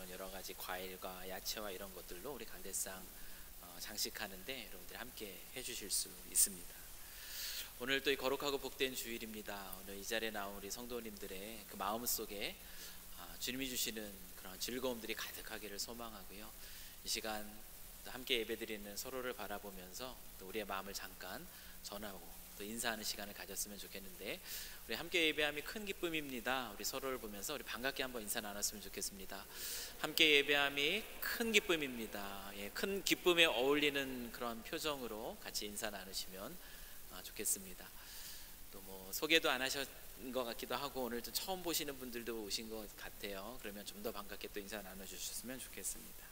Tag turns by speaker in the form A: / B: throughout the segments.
A: 그런 여러 가지 과일과 야채와 이런 것들로 우리 강대상 장식하는데 여러분들이 함께 해주실 수 있습니다. 오늘 또 이 거룩하고 복된 주일입니다. 오늘 이 자리에 나온 우리 성도님들의 그 마음 속에 주님이 주시는 그런 즐거움들이 가득하기를 소망하고요. 이 시간 또 함께 예배드리는 서로를 바라보면서 또 우리의 마음을 잠깐 전하고 또 인사하는 시간을 가졌으면 좋겠는데, 우리 함께 예배함이 큰 기쁨입니다. 우리 서로를 보면서 우리 반갑게 한번 인사 나눴으면 좋겠습니다. 함께 예배함이 큰 기쁨입니다. 큰 기쁨에 어울리는 그런 표정으로 같이 인사 나누시면 좋겠습니다. 또 뭐 소개도 안 하신 것 같기도 하고 오늘 좀 처음 보시는 분들도 오신 것 같아요. 그러면 좀 더 반갑게 또 인사 나눠주셨으면 좋겠습니다.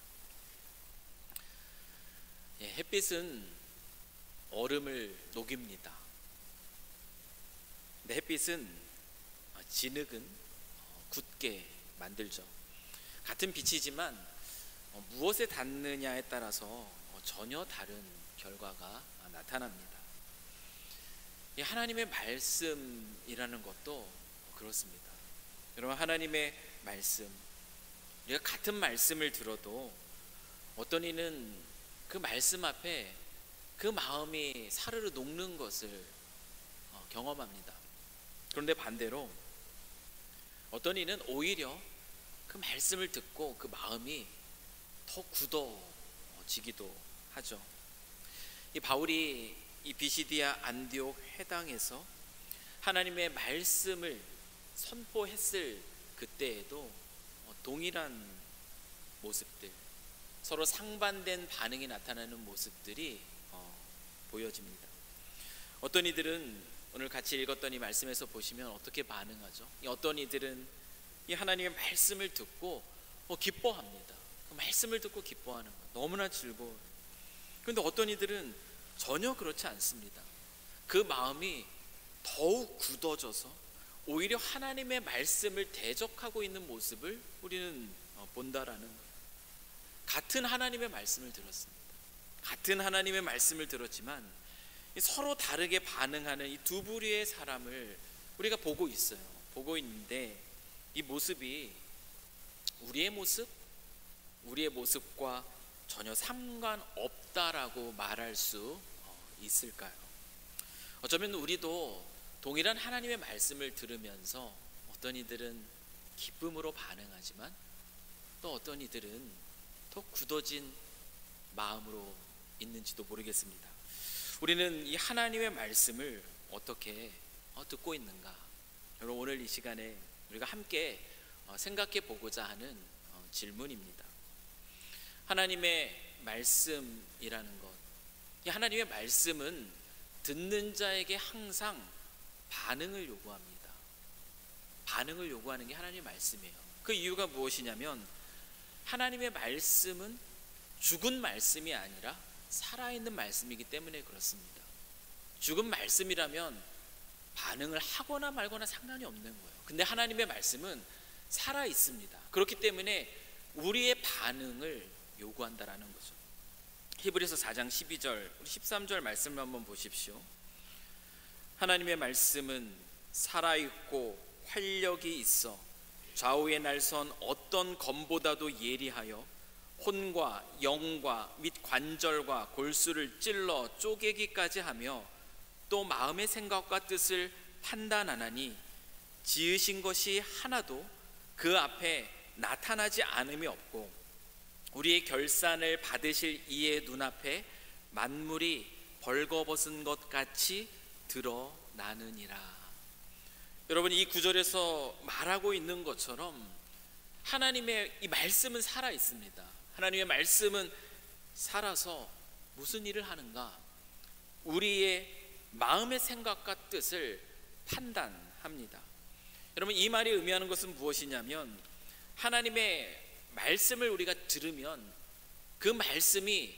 A: 햇빛은 얼음을 녹입니다. 근데 햇빛은 진흙은 굳게 만들죠. 같은 빛이지만 무엇에 닿느냐에 따라서 전혀 다른 결과가 나타납니다. 하나님의 말씀이라는 것도 그렇습니다. 여러분, 하나님의 말씀, 우리가 같은 말씀을 들어도 어떤 이는 그 말씀 앞에 그 마음이 사르르 녹는 것을 경험합니다. 그런데 반대로 어떤 이는 오히려 그 말씀을 듣고 그 마음이 더 굳어지기도 하죠. 이 바울이 이 비시디아 안디옥 회당에서 하나님의 말씀을 선포했을 그때에도 동일한 모습들, 서로 상반된 반응이 나타나는 모습들이 보여집니다. 어떤 이들은 오늘 같이 읽었던 이 말씀에서 보시면 어떻게 반응하죠? 어떤 이들은 이 하나님의 말씀을 듣고 기뻐합니다. 그 말씀을 듣고 기뻐하는 것 너무나 즐거워요. 그런데 어떤 이들은 전혀 그렇지 않습니다. 그 마음이 더욱 굳어져서 오히려 하나님의 말씀을 대적하고 있는 모습을 우리는 본다라는 거예요. 같은 하나님의 말씀을 들었습니다. 같은 하나님의 말씀을 들었지만 서로 다르게 반응하는 이 두 부류의 사람을 우리가 보고 있어요. 보고 있는데 이 모습이 우리의 모습과 전혀 상관없다라고 말할 수 있을까요? 어쩌면 우리도 동일한 하나님의 말씀을 들으면서 어떤 이들은 기쁨으로 반응하지만 또 어떤 이들은 더 굳어진 마음으로 있는지도 모르겠습니다. 우리는 이 하나님의 말씀을 어떻게 듣고 있는가? 여러분, 오늘 이 시간에 우리가 함께 생각해 보고자 하는 질문입니다. 하나님의 말씀이라는 것, 이 하나님의 말씀은 듣는 자에게 항상 반응을 요구합니다. 반응을 요구하는 게 하나님의 말씀이에요. 그 이유가 무엇이냐면 하나님의 말씀은 죽은 말씀이 아니라 살아있는 말씀이기 때문에 그렇습니다. 죽은 말씀이라면 반응을 하거나 말거나 상관이 없는 거예요. 근데 하나님의 말씀은 살아있습니다. 그렇기 때문에 우리의 반응을 요구한다라는 거죠. 히브리서 4장 12절, 13절 말씀을 한번 보십시오. 하나님의 말씀은 살아있고 활력이 있어 좌우에 날선 어떤 검보다도 예리하여 혼과 영과 및 관절과 골수를 찔러 쪼개기까지 하며 또 마음의 생각과 뜻을 판단하나니 지으신 것이 하나도 그 앞에 나타나지 않음이 없고 우리의 결산을 받으실 이의 눈앞에 만물이 벌거벗은 것 같이 드러나느니라. 여러분, 이 구절에서 말하고 있는 것처럼 하나님의 이 말씀은 살아 있습니다. 하나님의 말씀은 살아서 무슨 일을 하는가? 우리의 마음의 생각과 뜻을 판단합니다. 여러분, 이 말이 의미하는 것은 무엇이냐면 하나님의 말씀을 우리가 들으면 그 말씀이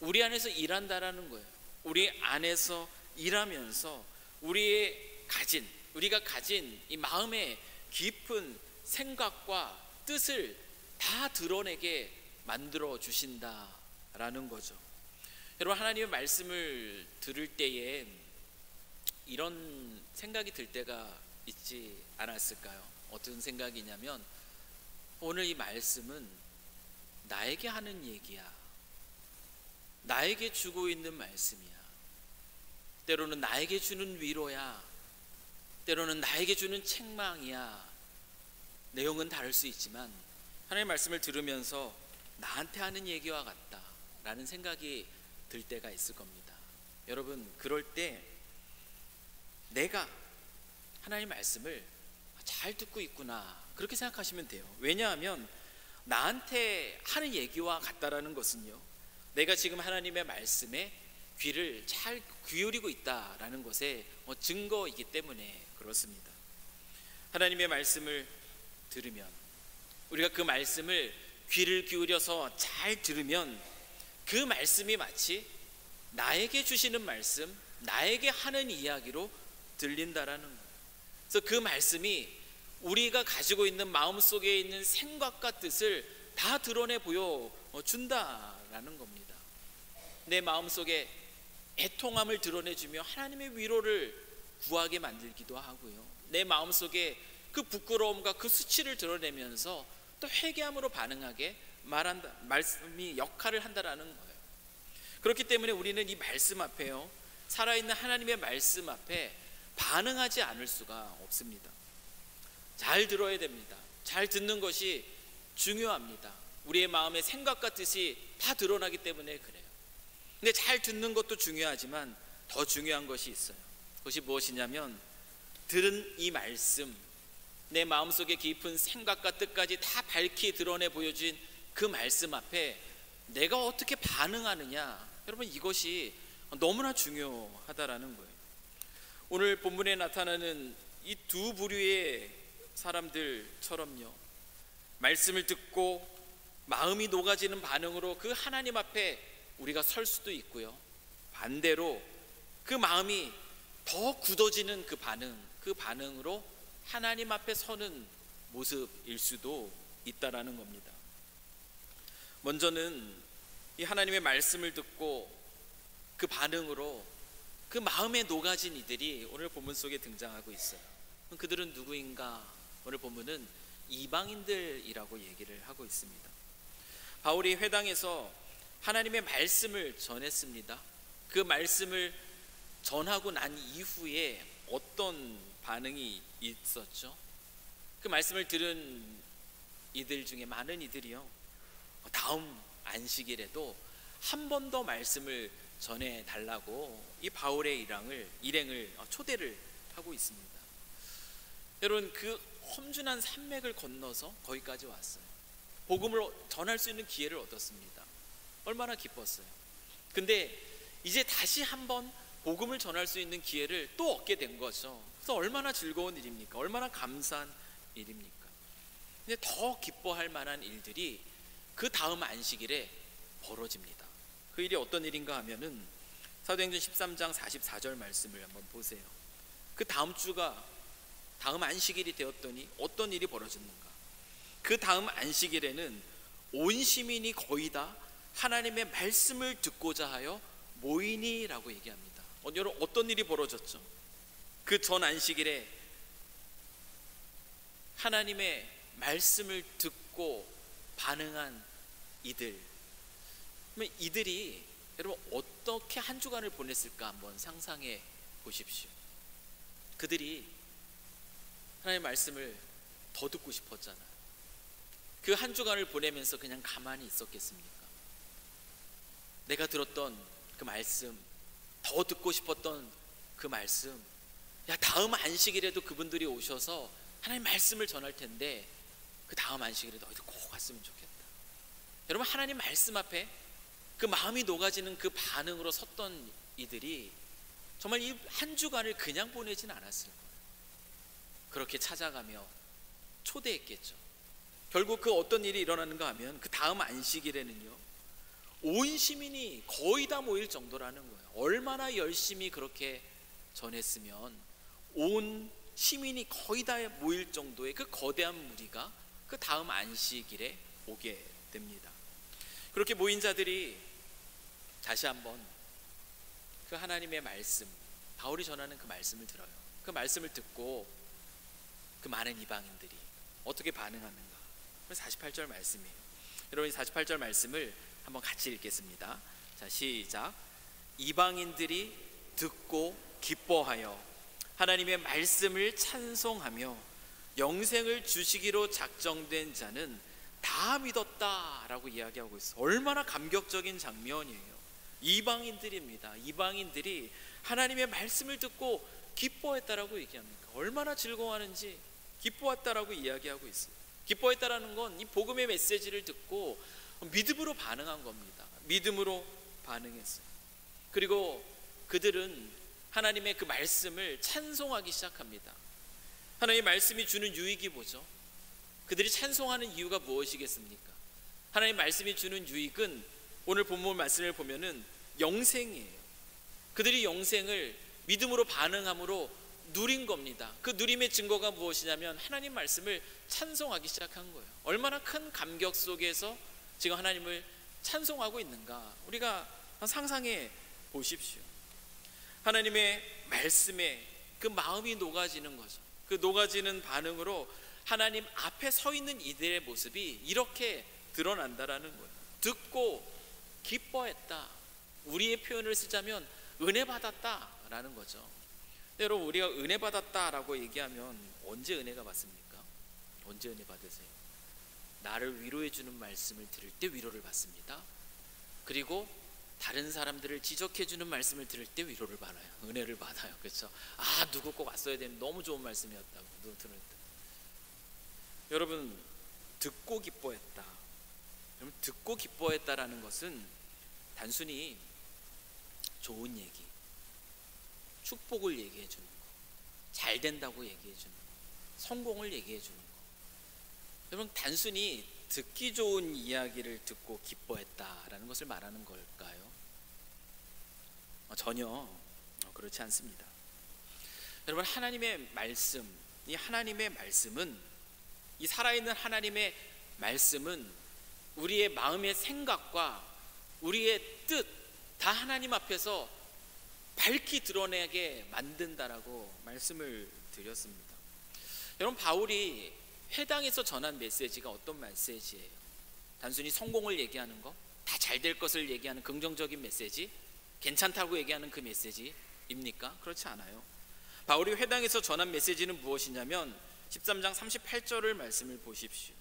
A: 우리 안에서 일한다라는 거예요. 우리 안에서 일하면서 우리가 가진 이 마음의 깊은 생각과 뜻을 다 드러내게 만들어 주신다라는 거죠. 여러분, 하나님의 말씀을 들을 때에 이런 생각이 들 때가 있지 않았을까요? 어떤 생각이냐면 오늘 이 말씀은 나에게 하는 얘기야. 나에게 주고 있는 말씀이야. 때로는 나에게 주는 위로야. 때로는 나에게 주는 책망이야. 내용은 다를 수 있지만 하나님의 말씀을 들으면서 나한테 하는 얘기와 같다라는 생각이 들 때가 있을 겁니다. 여러분, 그럴 때 내가 하나님의 말씀을 잘 듣고 있구나, 그렇게 생각하시면 돼요. 왜냐하면 나한테 하는 얘기와 같다라는 것은요, 내가 지금 하나님의 말씀에 귀를 잘 기울이고 있다라는 것의 증거이기 때문에 그렇습니다. 하나님의 말씀을 들으면, 우리가 그 말씀을 귀를 기울여서 잘 들으면 그 말씀이 마치 나에게 주시는 말씀, 나에게 하는 이야기로 들린다라는 거예요. 그래서 그 말씀이 우리가 가지고 있는 마음속에 있는 생각과 뜻을 다 드러내 보여준다라는 겁니다. 내 마음속에 애통함을 드러내주며 하나님의 위로를 구하게 만들기도 하고요, 내 마음속에 그 부끄러움과 그 수치를 드러내면서 또 회개함으로 반응하게 말씀이 역할을 한다라는 거예요. 그렇기 때문에 우리는 이 말씀 앞에요, 살아있는 하나님의 말씀 앞에 반응하지 않을 수가 없습니다. 잘 들어야 됩니다. 잘 듣는 것이 중요합니다. 우리의 마음의 생각과 뜻이 다 드러나기 때문에 그래요. 근데 잘 듣는 것도 중요하지만 더 중요한 것이 있어요. 그것이 무엇이냐면, 들은 이 말씀, 내 마음속의 깊은 생각과 뜻까지 다 밝히 드러내 보여준 그 말씀 앞에 내가 어떻게 반응하느냐, 여러분, 이것이 너무나 중요하다라는 거예요. 오늘 본문에 나타나는 이 두 부류의 사람들처럼요, 말씀을 듣고 마음이 녹아지는 반응으로 그 하나님 앞에 우리가 설 수도 있고요, 반대로 그 마음이 더 굳어지는 그 반응으로 하나님 앞에 서는 모습일 수도 있다라는 겁니다. 먼저는 이 하나님의 말씀을 듣고 그 반응으로 그 마음에 녹아진 이들이 오늘 본문 속에 등장하고 있어요. 그들은 누구인가? 오늘 본문은 이방인들이라고 얘기를 하고 있습니다. 바울이 회당에서 하나님의 말씀을 전했습니다. 그 말씀을 전하고 난 이후에 어떤 반응이 있었죠? 그 말씀을 들은 이들 중에 많은 이들이요, 다음 안식일에도 한 번 더 말씀을 전해달라고 이 바울의 일행을 초대를 하고 있습니다. 여러분, 그 험준한 산맥을 건너서 거기까지 왔어요. 복음을 전할 수 있는 기회를 얻었습니다. 얼마나 기뻤어요. 근데 이제 다시 한번 복음을 전할 수 있는 기회를 또 얻게 된 거죠. 그래서 얼마나 즐거운 일입니까? 얼마나 감사한 일입니까? 근데 더 기뻐할 만한 일들이 그 다음 안식일에 벌어집니다. 그 일이 어떤 일인가 하면은 사도행전 13장 44절 말씀을 한번 보세요. 그 다음 안식일이 되었더니 어떤 일이 벌어졌는가? 그 다음 안식일에는 온 시민이 거의 다 하나님의 말씀을 듣고자 하여 모이니라고 얘기합니다. 여러분, 어떤 일이 벌어졌죠? 그 전 안식일에 하나님의 말씀을 듣고 반응한 이들, 이들이 여러분 어떻게 한 주간을 보냈을까 한번 상상해 보십시오. 그들이 하나님의 말씀을 더 듣고 싶었잖아요. 그 한 주간을 보내면서 그냥 가만히 있었겠습니까? 내가 들었던 그 말씀, 더 듣고 싶었던 그 말씀, 다음 안식일에도 그분들이 오셔서 하나님 말씀을 전할 텐데 그 다음 안식일에 너희들 꼭 왔으면 좋겠다. 여러분, 하나님 말씀 앞에 그 마음이 녹아지는 그 반응으로 섰던 이들이 정말 이 한 주간을 그냥 보내진 않았을 거예요. 그렇게 찾아가며 초대했겠죠. 결국 그 어떤 일이 일어나는가 하면 그 다음 안식일에는요, 온 시민이 거의 다 모일 정도라는 거예요. 얼마나 열심히 그렇게 전했으면 온 시민이 거의 다 모일 정도의 그 거대한 무리가 그 다음 안식일에 오게 됩니다. 그렇게 모인 자들이 다시 한번 그 하나님의 말씀, 바울이 전하는 그 말씀을 들어요. 그 말씀을 듣고 그 많은 이방인들이 어떻게 반응하는가? 48절 말씀이에요. 여러분 48절 말씀을 한번 같이 읽겠습니다. 자, 시작. 이방인들이 듣고 기뻐하여 하나님의 말씀을 찬송하며 영생을 주시기로 작정된 자는 다 믿었다라고 이야기하고 있어요. 얼마나 감격적인 장면이에요. 이방인들입니다. 이방인들이 하나님의 말씀을 듣고 기뻐했다라고 얘기합니까? 얼마나 즐거워하는지 기뻐했다라고 이야기하고 있어요. 기뻐했다라는 건 이 복음의 메시지를 듣고 믿음으로 반응한 겁니다. 믿음으로 반응했어요. 그리고 그들은 하나님의 그 말씀을 찬송하기 시작합니다. 하나님의 말씀이 주는 유익이 뭐죠? 그들이 찬송하는 이유가 무엇이겠습니까? 하나님의 말씀이 주는 유익은 오늘 본문 말씀을 보면은 영생이에요. 그들이 영생을 믿음으로 반응함으로 누린 겁니다. 그 누림의 증거가 무엇이냐면 하나님 말씀을 찬송하기 시작한 거예요. 얼마나 큰 감격 속에서 지금 하나님을 찬송하고 있는가 우리가 상상해 보십시오. 하나님의 말씀에 그 마음이 녹아지는 거죠. 그 녹아지는 반응으로 하나님 앞에 서 있는 이들의 모습이 이렇게 드러난다라는 거예요. 듣고 기뻐했다. 우리의 표현을 쓰자면 은혜 받았다라는 거죠. 여러분, 우리가 은혜 받았다라고 얘기하면 언제 은혜가 받습니까? 언제 은혜 받으세요? 나를 위로해 주는 말씀을 들을 때 위로를 받습니다. 그리고 다른 사람들을 지적해 주는 말씀을 들을 때 위로를 받아요. 은혜를 받아요. 그렇죠? 아, 누구 꼭 왔어야 되는 너무 좋은 말씀이었다고 누구 들을 때. 여러분, 듣고 기뻐했다. 여러분, 듣고 기뻐했다라는 것은 단순히 좋은 얘기, 축복을 얘기해 주는 거, 잘 된다고 얘기해 주는 거, 성공을 얘기해 주는 거. 여러분, 단순히 듣기 좋은 이야기를 듣고 기뻐했다라는 것을 말하는 걸까요? 전혀 그렇지 않습니다. 여러분, 하나님의 말씀, 이 하나님의 말씀은, 이 살아있는 하나님의 말씀은 우리의 마음의 생각과 우리의 뜻 다 하나님 앞에서 밝히 드러내게 만든다라고 말씀을 드렸습니다. 여러분, 바울이 회당에서 전한 메시지가 어떤 메시지예요? 단순히 성공을 얘기하는 거, 다 잘 될 것을 얘기하는 긍정적인 메시지, 괜찮다고 얘기하는 그 메시지입니까? 그렇지 않아요. 바울이 회당에서 전한 메시지는 무엇이냐면 13장 38절을 말씀을 보십시오.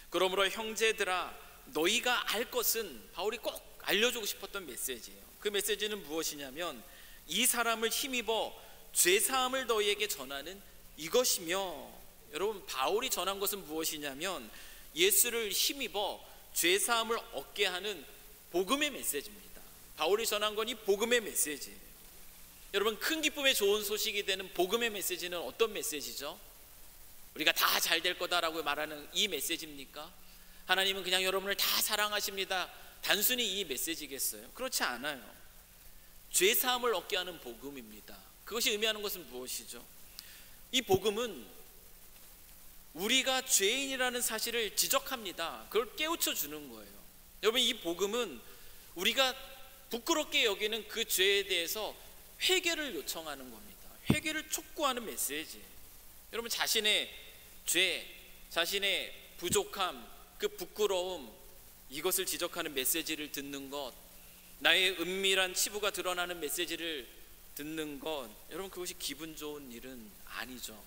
A: 그러므로 형제들아, 너희가 알 것은, 바울이 꼭 알려주고 싶었던 메시지예요. 그 메시지는 무엇이냐면 이 사람을 힘입어 죄사함을 너희에게 전하는 이것이며, 여러분, 바울이 전한 것은 무엇이냐면 예수를 힘입어 죄사함을 얻게 하는 복음의 메시지입니다. 바울이 전한 건 이 복음의 메시지예요. 여러분, 큰 기쁨의 좋은 소식이 되는 복음의 메시지는 어떤 메시지죠? 우리가 다 잘 될 거다라고 말하는 이 메시지입니까? 하나님은 그냥 여러분을 다 사랑하십니다, 단순히 이 메시지겠어요? 그렇지 않아요. 죄사함을 얻게 하는 복음입니다. 그것이 의미하는 것은 무엇이죠? 이 복음은 우리가 죄인이라는 사실을 지적합니다. 그걸 깨우쳐 주는 거예요. 여러분, 이 복음은 우리가 부끄럽게 여기는 그 죄에 대해서 회개를 요청하는 겁니다. 회개를 촉구하는 메시지예요. 여러분, 자신의 죄, 자신의 부족함, 그 부끄러움, 이것을 지적하는 메시지를 듣는 것, 나의 은밀한 치부가 드러나는 메시지를 듣는 것, 여러분, 그것이 기분 좋은 일은 아니죠.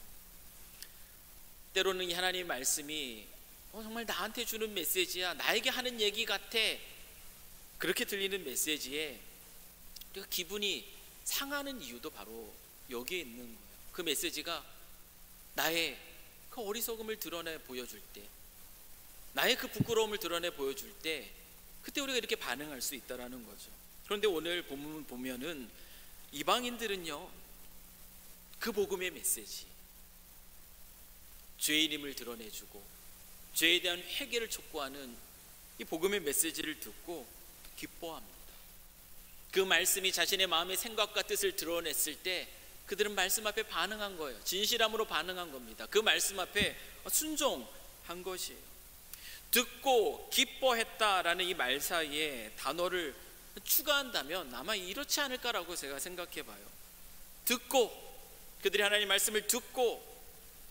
A: 때로는 이 하나님의 말씀이 정말 나한테 주는 메시지야, 나에게 하는 얘기 같아, 그렇게 들리는 메시지에 우리가 기분이 상하는 이유도 바로 여기에 있는 거예요. 그 메시지가 나의 그 어리석음을 드러내 보여줄 때, 나의 그 부끄러움을 드러내 보여줄 때, 그때 우리가 이렇게 반응할 수 있다라는 거죠. 그런데 오늘 본문 보면은 이방인들은요, 그 복음의 메시지, 죄인임을 드러내주고 죄에 대한 회개를 촉구하는 이 복음의 메시지를 듣고 기뻐합니다. 그 말씀이 자신의 마음의 생각과 뜻을 드러냈을 때 그들은 말씀 앞에 반응한 거예요. 진실함으로 반응한 겁니다. 그 말씀 앞에 순종한 것이에요. 듣고 기뻐했다라는 이 말 사이에 단어를 추가한다면 아마 이렇지 않을까라고 제가 생각해 봐요. 듣고, 그들이 하나님의 말씀을 듣고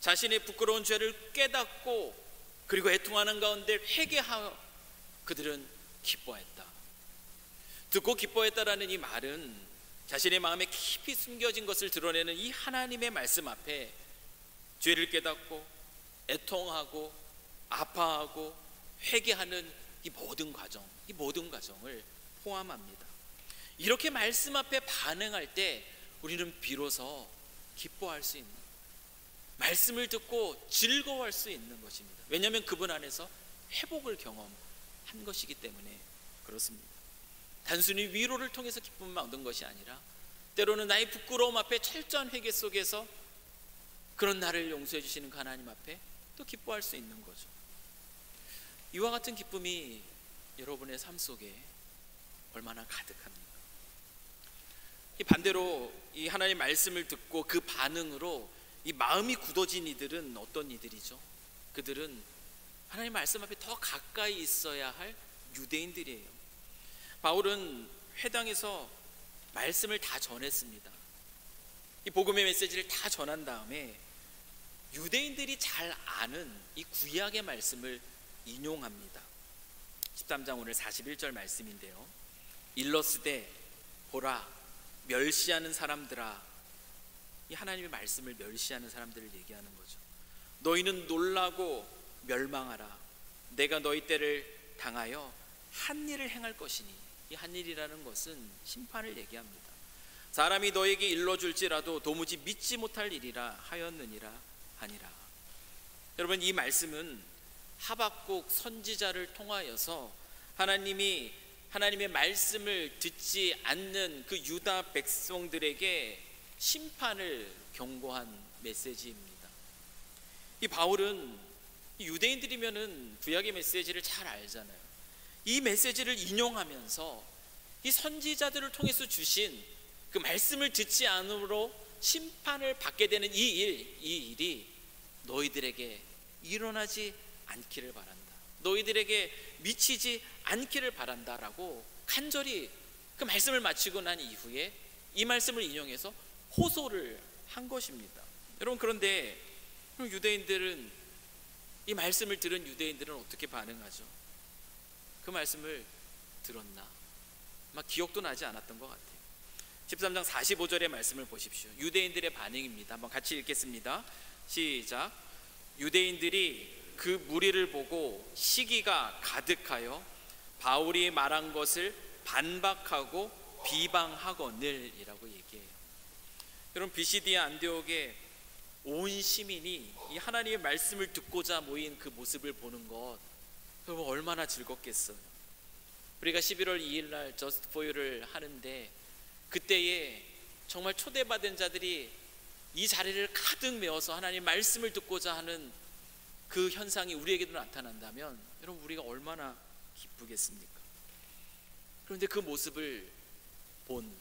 A: 자신의 부끄러운 죄를 깨닫고, 그리고 애통하는 가운데 회개하여 그들은 기뻐했다. 듣고 기뻐했다라는 이 말은 자신의 마음에 깊이 숨겨진 것을 드러내는 이 하나님의 말씀 앞에 죄를 깨닫고 애통하고 아파하고 회개하는 이 모든 과정을 포함합니다. 이렇게 말씀 앞에 반응할 때 우리는 비로소 기뻐할 수 있는, 말씀을 듣고 즐거워할 수 있는 것입니다. 왜냐하면 그분 안에서 회복을 경험한 것이기 때문에 그렇습니다. 단순히 위로를 통해서 기쁨을 얻은 것이 아니라 때로는 나의 부끄러움 앞에 철저한 회개 속에서 그런 나를 용서해 주시는 그 하나님 앞에 또 기뻐할 수 있는 거죠. 이와 같은 기쁨이 여러분의 삶 속에 얼마나 가득합니까? 이 반대로 이 하나님 말씀을 듣고 그 반응으로 이 마음이 굳어진 이들은 어떤 이들이죠? 그들은 하나님 말씀 앞에 더 가까이 있어야 할 유대인들이에요. 바울은 회당에서 말씀을 다 전했습니다. 이 복음의 메시지를 다 전한 다음에 유대인들이 잘 아는 이 구약의 말씀을 인용합니다. 13장 오늘 41절 말씀인데요. 일러스되 보라 멸시하는 사람들아, 이 하나님의 말씀을 멸시하는 사람들을 얘기하는 거죠. 너희는 놀라고 멸망하라. 내가 너희 때를 당하여 한 일을 행할 것이니, 이 한 일이라는 것은 심판을 얘기합니다. 사람이 너에게 일러줄지라도 도무지 믿지 못할 일이라 하였느니라 하니라. 여러분, 이 말씀은 하박국 선지자를 통하여서 하나님이 하나님의 말씀을 듣지 않는 그 유다 백성들에게 심판을 경고한 메시지입니다. 이 바울은 유대인들이면은 구약의 메시지를 잘 알잖아요. 이 메시지를 인용하면서 이 선지자들을 통해서 주신 그 말씀을 듣지 않으므로 심판을 받게 되는 이 일이 너희들에게 일어나지 않기를 바란다. 너희들에게 미치지 않기를 바란다라고 간절히 그 말씀을 마치고 난 이후에 이 말씀을 인용해서 호소를 한 것입니다. 여러분, 그런데 유대인들은, 이 말씀을 들은 유대인들은 어떻게 반응하죠? 그 말씀을 들었나? 막 기억도 나지 않았던 것 같아요. 13장 45절의 말씀을 보십시오. 유대인들의 반응입니다. 한번 같이 읽겠습니다. 시작. 유대인들이 그 무리를 보고 시기가 가득하여 바울이 말한 것을 반박하고 비방하거늘이라고 얘기해요. 여러분, 비시디아 안디옥에 온 시민이 이 하나님의 말씀을 듣고자 모인 그 모습을 보는 것, 여러분 얼마나 즐겁겠어요. 우리가 11월 2일 날 Just for You를 하는데 그때에 정말 초대받은 자들이 이 자리를 가득 메워서 하나님 말씀을 듣고자 하는 그 현상이 우리에게도 나타난다면 여러분, 우리가 얼마나 기쁘겠습니까? 그런데 그 모습을 본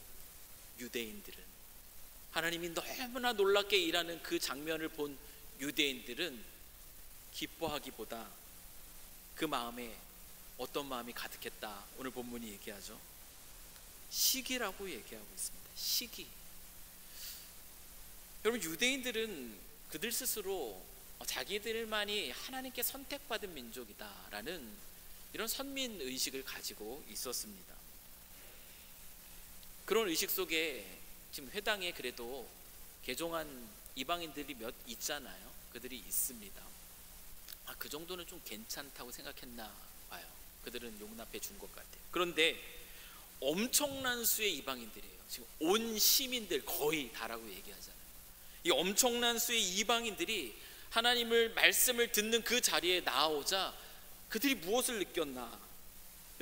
A: 유대인들은, 하나님이 너무나 놀랍게 일하는 그 장면을 본 유대인들은 기뻐하기보다 그 마음에 어떤 마음이 가득했다, 오늘 본문이 얘기하죠. 시기라고 얘기하고 있습니다. 시기. 여러분, 유대인들은 그들 스스로 자기들만이 하나님께 선택받은 민족이다라는 이런 선민의식을 가지고 있었습니다. 그런 의식 속에 지금 회당에 그래도 개종한 이방인들이 몇 있잖아요. 그들이 있습니다. 그 정도는 좀 괜찮다고 생각했나 봐요. 그들은 용납해 준 것 같아요. 그런데 엄청난 수의 이방인들이에요. 지금 온 시민들 거의 다라고 얘기하잖아요. 이 엄청난 수의 이방인들이 하나님을 말씀을 듣는 그 자리에 나오자 그들이 무엇을 느꼈나?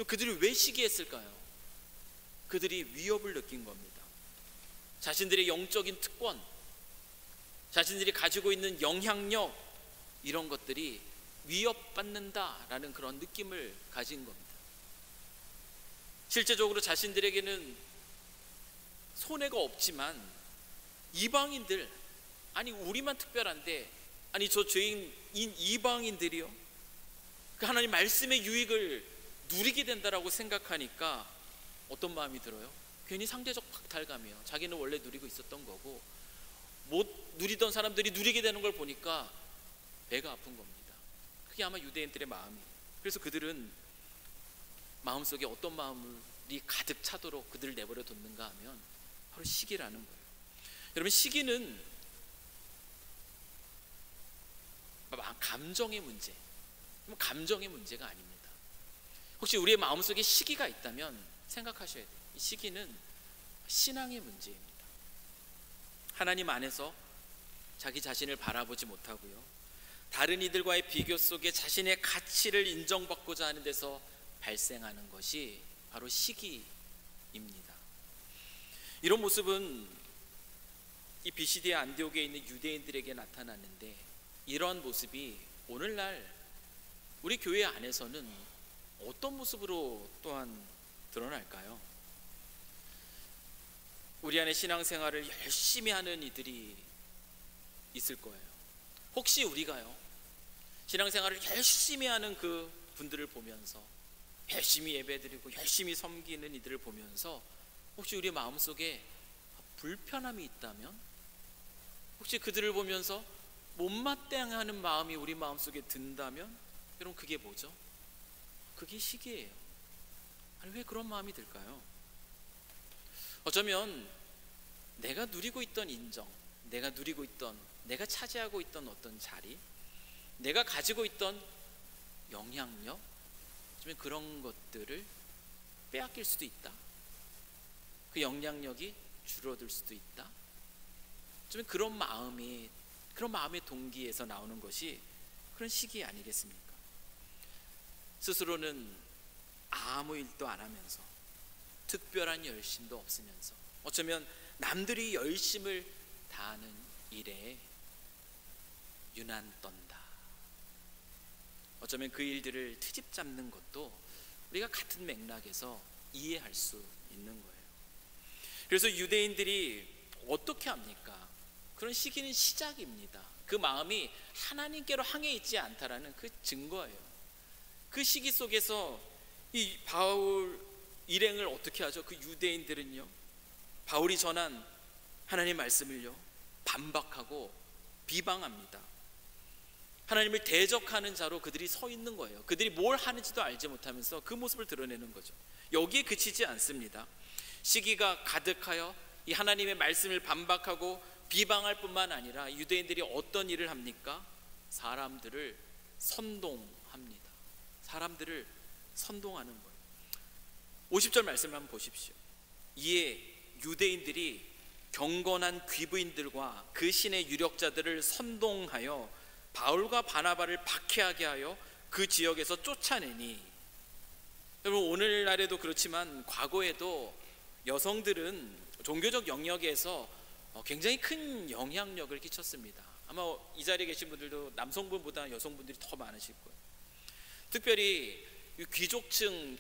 A: 그들이 왜 시기했을까요? 그들이 위협을 느낀 겁니다. 자신들의 영적인 특권, 자신들이 가지고 있는 영향력, 이런 것들이 위협받는다라는 그런 느낌을 가진 겁니다. 실제적으로 자신들에게는 손해가 없지만 이방인들, 아니 우리만 특별한데, 아니 저 죄인인 이방인들이요, 그 하나님 말씀의 유익을 누리게 된다라고 생각하니까 어떤 마음이 들어요? 괜히 상대적 박탈감이에요. 자기는 원래 누리고 있었던 거고 못 누리던 사람들이 누리게 되는 걸 보니까 배가 아픈 겁니다. 그게 아마 유대인들의 마음이에요. 그래서 그들은 마음속에 어떤 마음이 가득 차도록 그들을 내버려 뒀는가 하면 바로 시기라는 거예요. 여러분, 시기는 감정의 문제가 아닙니다. 혹시 우리의 마음속에 시기가 있다면 생각하셔야 돼요. 이 시기는 신앙의 문제입니다. 하나님 안에서 자기 자신을 바라보지 못하고요, 다른 이들과의 비교 속에 자신의 가치를 인정받고자 하는 데서 발생하는 것이 바로 시기입니다. 이런 모습은 이 비시디아 안디옥에 있는 유대인들에게 나타났는데, 이러한 모습이 오늘날 우리 교회 안에서는 어떤 모습으로 또한 드러날까요? 우리 안에 신앙생활을 열심히 하는 이들이 있을 거예요. 혹시 우리가요, 신앙생활을 열심히 하는 그 분들을 보면서, 열심히 예배드리고 열심히 섬기는 이들을 보면서 혹시 우리 마음속에 불편함이 있다면, 혹시 그들을 보면서 못마땅하는 마음이 우리 마음속에 든다면, 여러분, 그게 뭐죠? 그게 시기예요. 아니, 왜 그런 마음이 들까요? 어쩌면 내가 누리고 있던 인정, 내가 차지하고 있던 어떤 자리, 내가 가지고 있던 영향력, 어쩌면 그런 것들을 빼앗길 수도 있다. 그 영향력이 줄어들 수도 있다. 어쩌면 그런 마음의 동기에서 나오는 것이 그런 시기 아니겠습니까? 스스로는 아무 일도 안 하면서, 특별한 열심도 없으면서, 어쩌면 남들이 열심을 다하는 일에 유난 떤다. 어쩌면 그 일들을 트집 잡는 것도 우리가 같은 맥락에서 이해할 수 있는 거예요. 그래서 유대인들이 어떻게 합니까? 그런 시기는 시작입니다. 그 마음이 하나님께로 향해 있지 않다라는 그 증거예요. 그 시기 속에서 이 바울 일행을 어떻게 하죠? 그 유대인들은요, 바울이 전한 하나님 말씀을요, 반박하고 비방합니다. 하나님을 대적하는 자로 그들이 서 있는 거예요. 그들이 뭘 하는지도 알지 못하면서 그 모습을 드러내는 거죠. 여기에 그치지 않습니다. 시기가 가득하여 이 하나님의 말씀을 반박하고 비방할 뿐만 아니라 유대인들이 어떤 일을 합니까? 사람들을 선동합니다. 사람들을 선동하는 거예요. 50절 말씀을 한번 보십시오. 이에 유대인들이 경건한 귀부인들과 그 신의 유력자들을 선동하여 바울과 바나바를 박해하게 하여 그 지역에서 쫓아내니, 여러분, 오늘날에도 그렇지만 과거에도 여성들은 종교적 영역에서 굉장히 큰 영향력을 끼쳤습니다. 아마 이 자리에 계신 분들도 남성분보다 여성분들이 더 많으실 거예요. 특별히 귀족층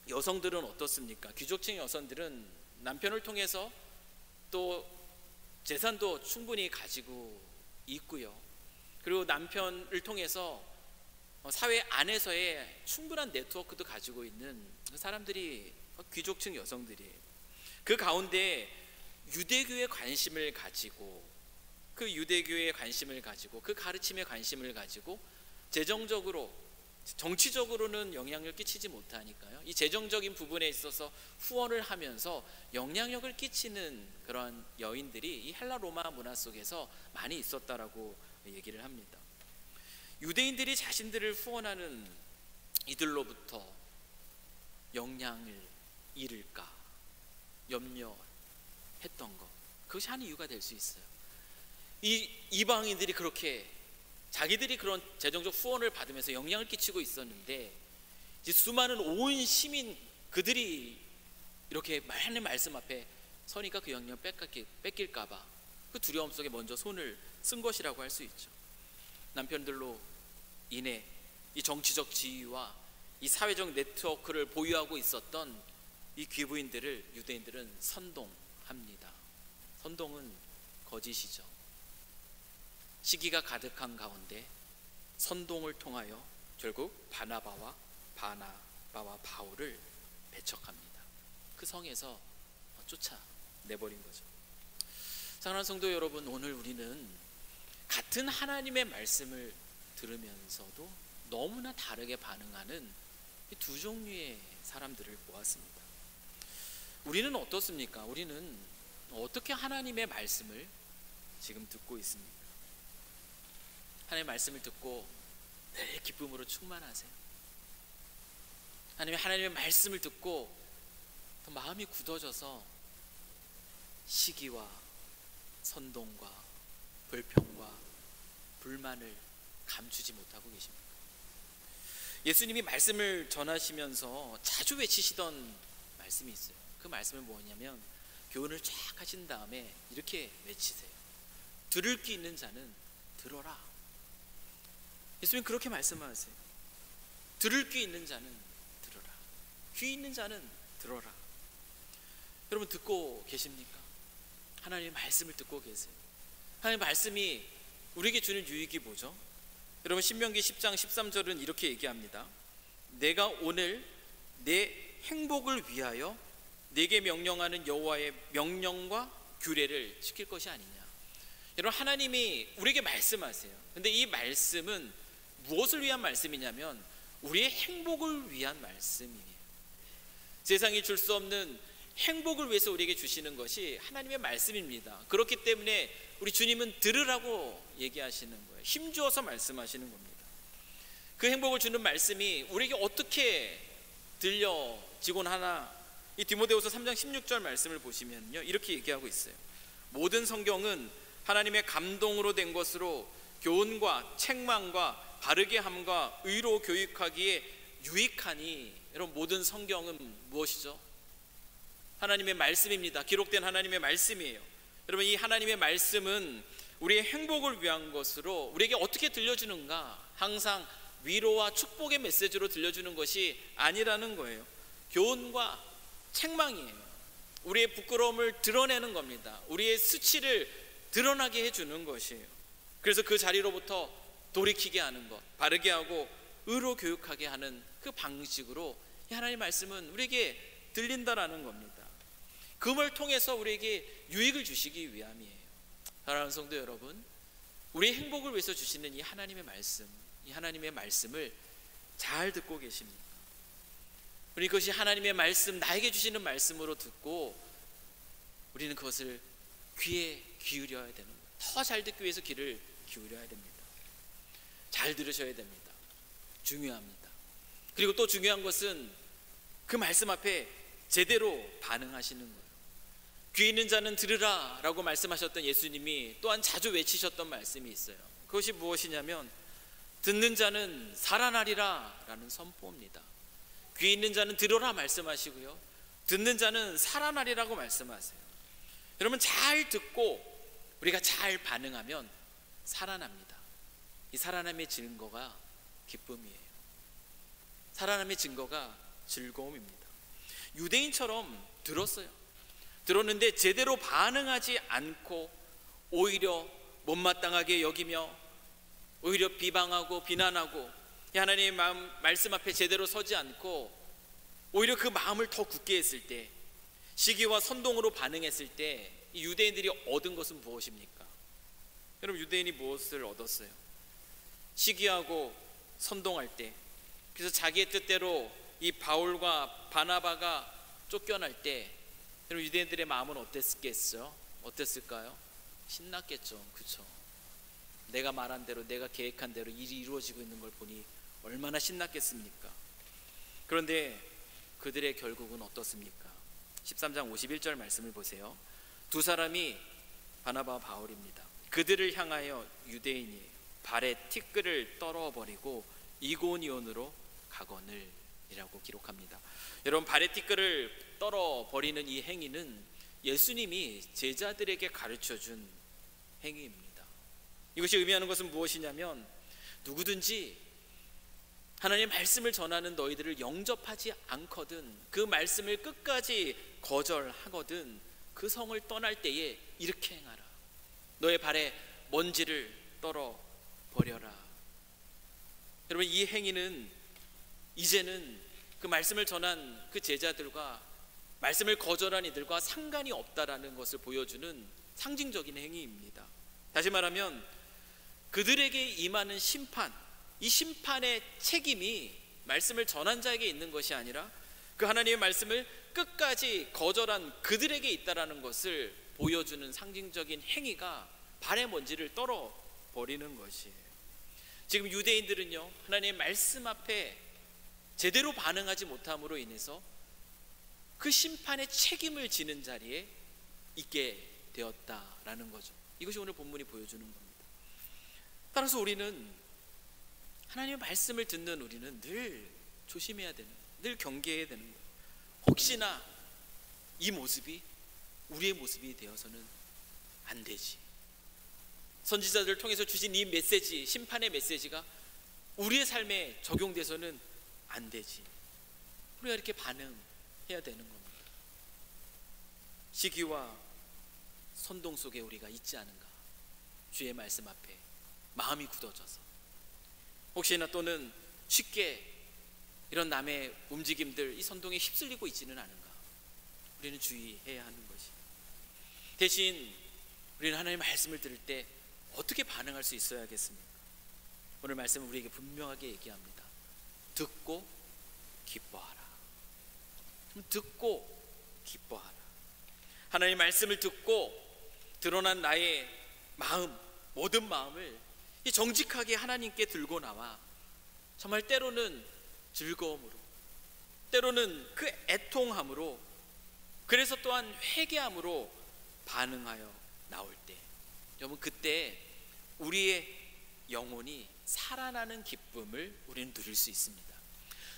A: 여성들은 어떻습니까? 귀족층 여성들은 남편을 통해서 또 재산도 충분히 가지고 있고요, 그리고 남편을 통해서 사회 안에서의 충분한 네트워크도 가지고 있는 사람들이 귀족층 여성들이에요. 그 가운데 유대교에 관심을 가지고, 그 유대교에 관심을 가지고, 그 가르침에 관심을 가지고, 재정적으로, 정치적으로는 영향력을 끼치지 못하니까요, 이 재정적인 부분에 있어서 후원을 하면서 영향력을 끼치는 그런 여인들이 이 헬라 로마 문화 속에서 많이 있었다라고 얘기를 합니다. 유대인들이 자신들을 후원하는 이들로부터 영향을 잃을까 염려했던 것, 그것이 한 이유가 될 수 있어요. 이 이방인들이 그렇게 자기들이 그런 재정적 후원을 받으면서 영향을 끼치고 있었는데, 이제 수많은 온 시민 그들이 이렇게 하나님의 말씀 앞에 서니까 그 영향을 뺏길까봐 그 두려움 속에 먼저 손을 쓴 것이라고 할 수 있죠. 남편들로 인해 이 정치적 지위와 이 사회적 네트워크를 보유하고 있었던 이 귀부인들을 유대인들은 선동합니다. 선동은 거짓이죠. 시기가 가득한 가운데 선동을 통하여 결국 바나바와 바울을 배척합니다. 그 성에서 쫓아내버린 거죠. 사랑하는 성도 여러분, 오늘 우리는 같은 하나님의 말씀을 들으면서도 너무나 다르게 반응하는 이 두 종류의 사람들을 보았습니다. 우리는 어떻습니까? 우리는 어떻게 하나님의 말씀을 지금 듣고 있습니까? 하나님의 말씀을 듣고 늘 기쁨으로 충만하세요? 아니면 하나님의 말씀을 듣고 더 마음이 굳어져서 시기와 선동과 불평과 불만을 감추지 못하고 계십니까? 예수님이 말씀을 전하시면서 자주 외치시던 말씀이 있어요. 그 말씀은 뭐냐면 교훈을 쫙 하신 다음에 이렇게 외치세요. 들을 귀 있는 자는 들어라. 예수님 그렇게 말씀하세요. 들을 귀 있는 자는 들어라. 귀 있는 자는 들어라. 여러분 듣고 계십니까? 하나님의 말씀을 듣고 계세요. 하나님의 말씀이 우리에게 주는 유익이 뭐죠? 여러분 신명기 10장 13절은 이렇게 얘기합니다. 내가 오늘 내 행복을 위하여 내게 명령하는 여호와의 명령과 규례를 지킬 것이 아니냐. 여러분 하나님이 우리에게 말씀하세요. 근데 이 말씀은 무엇을 위한 말씀이냐면 우리의 행복을 위한 말씀이에요. 세상이 줄 수 없는 행복을 위해서 우리에게 주시는 것이 하나님의 말씀입니다. 그렇기 때문에 우리 주님은 들으라고 얘기하시는 거예요. 힘주어서 말씀하시는 겁니다. 그 행복을 주는 말씀이 우리에게 어떻게 들려지곤 하나. 이 디모데후서 3장 16절 말씀을 보시면요 이렇게 얘기하고 있어요. 모든 성경은 하나님의 감동으로 된 것으로 교훈과 책망과 바르게 함과 의로 교육하기에 유익하니. 여러분 모든 성경은 무엇이죠? 하나님의 말씀입니다. 기록된 하나님의 말씀이에요. 여러분 이 하나님의 말씀은 우리의 행복을 위한 것으로 우리에게 어떻게 들려주는가? 항상 위로와 축복의 메시지로 들려주는 것이 아니라는 거예요. 교훈과 책망이에요. 우리의 부끄러움을 드러내는 겁니다. 우리의 수치를 드러나게 해주는 것이에요. 그래서 그 자리로부터 돌이키게 하는 것, 바르게 하고 의로 교육하게 하는 그 방식으로 이 하나님의 말씀은 우리에게 들린다라는 겁니다. 그 말 통해서 우리에게 유익을 주시기 위함이에요. 사랑하는 성도 여러분, 우리의 행복을 위해서 주시는 이 하나님의 말씀, 이 하나님의 말씀을 잘 듣고 계십니까? 우리 그것이 하나님의 말씀, 나에게 주시는 말씀으로 듣고 우리는 그것을 귀에 기울여야 되는 거예요. 더 잘 듣기 위해서 귀를 기울여야 됩니다. 잘 들으셔야 됩니다. 중요합니다. 그리고 또 중요한 것은 그 말씀 앞에 제대로 반응하시는 거예요. 귀 있는 자는 들으라 라고 말씀하셨던 예수님이 또한 자주 외치셨던 말씀이 있어요. 그것이 무엇이냐면 듣는 자는 살아나리라 라는 선포입니다. 귀 있는 자는 들어라 말씀하시고요, 듣는 자는 살아나리라고 말씀하세요. 여러분 잘 듣고 우리가 잘 반응하면 살아납니다. 이 살아남의 증거가 기쁨이에요. 살아남의 증거가 즐거움입니다. 유대인처럼 들었는데 제대로 반응하지 않고 오히려 못마땅하게 여기며 오히려 비방하고 비난하고 하나님의 말씀 앞에 제대로 서지 않고 오히려 그 마음을 더 굳게 했을 때, 시기와 선동으로 반응했을 때 이 유대인들이 얻은 것은 무엇입니까? 여러분 유대인이 무엇을 얻었어요? 시기하고 선동할 때, 그래서 자기의 뜻대로 이 바울과 바나바가 쫓겨날 때 여러분 유대인들의 마음은 어땠을까요? 신났겠죠. 그렇죠? 내가 말한 대로, 내가 계획한 대로 일이 이루어지고 있는 걸 보니 얼마나 신났겠습니까? 그런데 그들의 결국은 어떻습니까? 13장 51절 말씀을 보세요. 두 사람이 바나바와 바울입니다. 그들을 향하여 유대인이 발에 티끌을 떨어버리고 이고니온으로 가거늘 이라고 기록합니다. 여러분 발에 티끌을 떨어버리는 이 행위는 예수님이 제자들에게 가르쳐준 행위입니다. 이것이 의미하는 것은 무엇이냐면 누구든지 하나님의 말씀을 전하는 너희들을 영접하지 않거든, 그 말씀을 끝까지 거절하거든 그 성을 떠날 때에 이렇게 행하라. 너의 발에 먼지를 떨어버려라. 여러분 이 행위는 이제는 그 말씀을 전한 그 제자들과 말씀을 거절한 이들과 상관이 없다라는 것을 보여주는 상징적인 행위입니다. 다시 말하면 그들에게 임하는 심판, 이 심판의 책임이 말씀을 전한 자에게 있는 것이 아니라 그 하나님의 말씀을 끝까지 거절한 그들에게 있다라는 것을 보여주는 상징적인 행위가 발의 먼지를 떨어버리는 것이에요. 지금 유대인들은요, 하나님의 말씀 앞에 제대로 반응하지 못함으로 인해서 그 심판의 책임을 지는 자리에 있게 되었다라는 거죠. 이것이 오늘 본문이 보여주는 겁니다. 따라서 우리는 하나님의 말씀을 듣는 우리는 늘 조심해야 되는, 늘 경계해야 되는 거예요. 혹시나 이 모습이 우리의 모습이 되어서는 안 되지. 선지자들을 통해서 주신 이 메시지, 심판의 메시지가 우리의 삶에 적용돼서는 안 되지. 우리가 이렇게 반응해야 되는 겁니다. 시기와 선동 속에 우리가 있지 않은가? 주의 말씀 앞에 마음이 굳어져서 혹시나 또는 쉽게 이런 남의 움직임들, 이 선동에 휩쓸리고 있지는 않은가? 우리는 주의해야 하는 것이. 대신 우리는 하나님의 말씀을 들을 때 어떻게 반응할 수 있어야겠습니까? 오늘 말씀은 우리에게 분명하게 얘기합니다. 듣고 기뻐하라. 듣고 기뻐하라. 하나님의 말씀을 듣고 드러난 나의 마음, 모든 마음을 정직하게 하나님께 들고 나와 정말 때로는 즐거움으로, 때로는 그 애통함으로, 그래서 또한 회개함으로 반응하여 나올 때, 여러분, 그때 우리의 영혼이 살아나는 기쁨을 우리는 누릴 수 있습니다.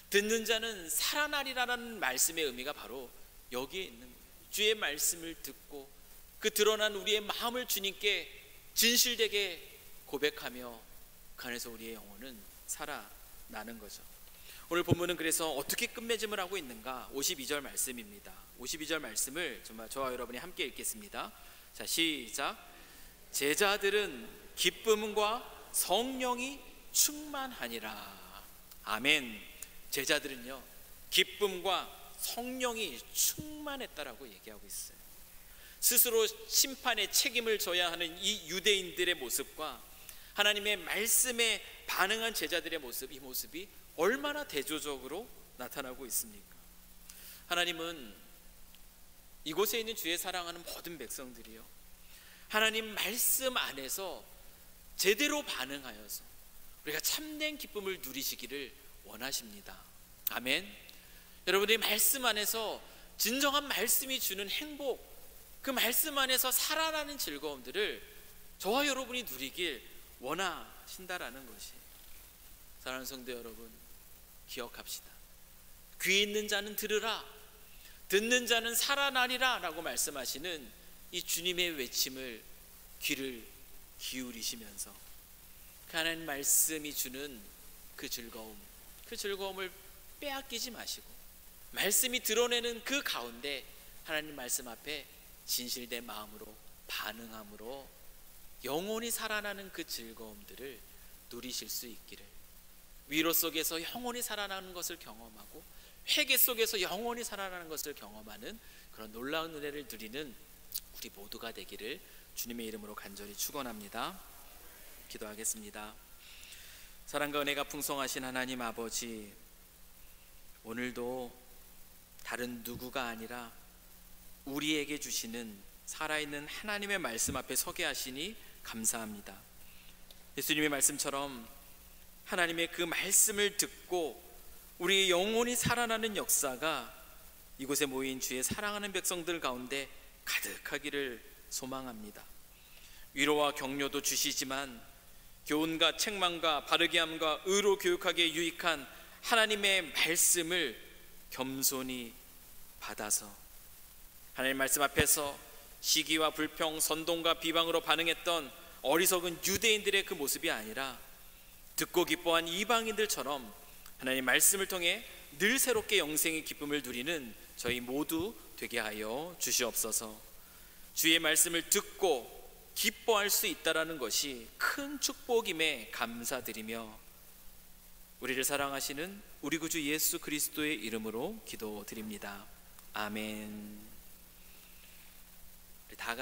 A: 듣는 자는 살아나리라는 말씀의 의미가 바로 여기에 있는 거예요. 주의 말씀을 듣고 그 드러난 우리의 마음을 주님께 진실되게 고백하며 그 안에서 우리의 영혼은 살아나는 거죠. 오늘 본문은 그래서 어떻게 끝맺음을 하고 있는가? 52절 말씀입니다. 52절 말씀을 정말 저와 여러분이 함께 읽겠습니다. 자, 시작. 제자들은 기쁨과 성령이 충만하니라. 아멘. 제자들은요, 기쁨과 성령이 충만했다라고 얘기하고 있어요. 스스로 심판의 책임을 져야 하는 이 유대인들의 모습과 하나님의 말씀에 반응한 제자들의 모습, 이 모습이 얼마나 대조적으로 나타나고 있습니까? 하나님은 이곳에 있는 주의 사랑하는 모든 백성들이요, 하나님 말씀 안에서 제대로 반응하여서 우리가 참된 기쁨을 누리시기를 원하십니다. 아멘. 여러분의 말씀 안에서 진정한 말씀이 주는 행복, 그 말씀 안에서 살아나는 즐거움들을 저와 여러분이 누리길 원하신다라는 것이. 사랑하는 성도 여러분, 기억합시다. 귀 있는 자는 들으라, 듣는 자는 살아나리라 라고 말씀하시는 이 주님의 외침을 귀를 기울이시면서 그 하나님 말씀이 주는 그 즐거움을 빼앗기지 마시고, 말씀이 드러내는 그 가운데 하나님 말씀 앞에 진실된 마음으로 반응함으로 영혼이 살아나는 그 즐거움들을 누리실 수 있기를, 위로 속에서 영혼이 살아나는 것을 경험하고 회개 속에서 영혼이 살아나는 것을 경험하는 그런 놀라운 은혜를 누리는 우리 모두가 되기를 주님의 이름으로 간절히 축원합니다. 기도하겠습니다. 사랑과 은혜가 풍성하신 하나님 아버지, 오늘도 다른 누구가 아니라 우리에게 주시는 살아있는 하나님의 말씀 앞에 서게 하시니 감사합니다. 예수님의 말씀처럼 하나님의 그 말씀을 듣고 우리의 영혼이 살아나는 역사가 이곳에 모인 주의 사랑하는 백성들 가운데 가득하기를 소망합니다. 위로와 격려도 주시지만 교훈과 책망과 바르게 함과 의로 교육하기에 유익한 하나님의 말씀을 겸손히 받아서 하나님의 말씀 앞에서 시기와 불평, 선동과 비방으로 반응했던 어리석은 유대인들의 그 모습이 아니라 듣고 기뻐한 이방인들처럼 하나님의 말씀을 통해 늘 새롭게 영생의 기쁨을 누리는 저희 모두 되게 하여 주시옵소서. 주의 말씀을 듣고 기뻐할 수 있다라는 것이 큰 축복임에 감사드리며 우리를 사랑하시는 우리 구주 예수 그리스도의 이름으로 기도드립니다. 아멘. 다 같이